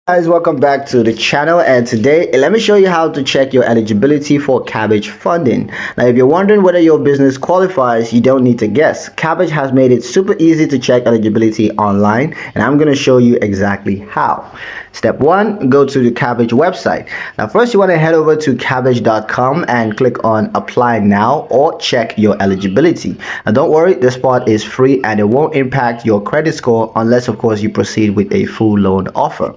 Guys, welcome back to the channel, and today let me show you how to check your eligibility for Kabbage funding. Now if you're wondering whether your business qualifies, you don't need to guess. Kabbage has made it super easy to check eligibility online, and I'm going to show you exactly how. Step 1, go to the Kabbage website. Now first you want to head over to kabbage.com and click on apply now or check your eligibility. Now don't worry, this part is free and it won't impact your credit score unless of course you proceed with a full loan offer.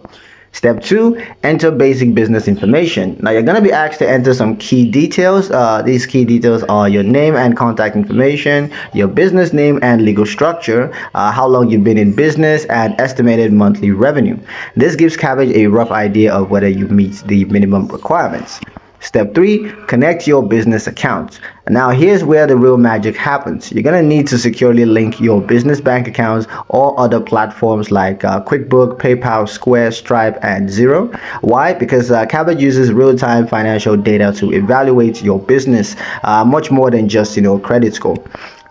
Step 2, enter basic business information. Now you're going to be asked to enter some key details. These key details are your name and contact information, your business name and legal structure, how long you've been in business, and estimated monthly revenue. This gives Kabbage a rough idea of whether you meet the minimum requirements. Step 3, connect your business accounts. Now here's where the real magic happens. You're going to need to securely link your business bank accounts or other platforms like QuickBooks, PayPal, Square, Stripe, and Xero. Why? Because Kabbage uses real-time financial data to evaluate your business much more than just credit score.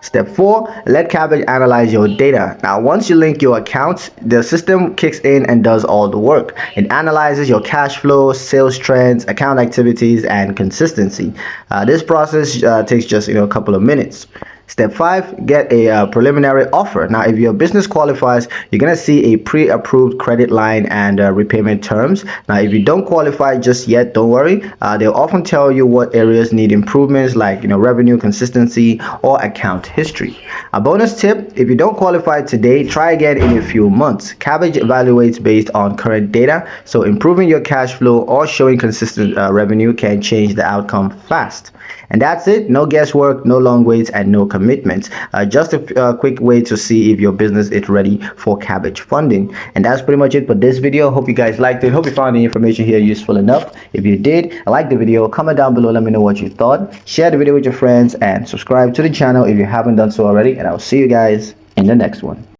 Step 4, let Kabbage analyze your data. Now once you link your accounts, the system kicks in and does all the work. It analyzes your cash flow, sales trends, account activities, and consistency. This process takes just a couple of minutes. Step 5, get a preliminary offer. Now if your business qualifies, you're going to see a pre-approved credit line and repayment terms. Now if you don't qualify just yet, don't worry. They'll often tell you what areas need improvements like revenue, consistency, or account history. A bonus tip, if you don't qualify today, try again in a few months. Kabbage evaluates based on current data, so improving your cash flow or showing consistent revenue can change the outcome fast. And that's it. No guesswork, no long waits, and no commitments. Just a quick way to see if your business is ready for Kabbage funding. And that's pretty much it for this video. Hope you guys liked it. Hope you found the information here useful enough. If you did, like the video, comment down below, let me know what you thought. Share the video with your friends and subscribe to the channel if you haven't done so already. And I'll see you guys in the next one.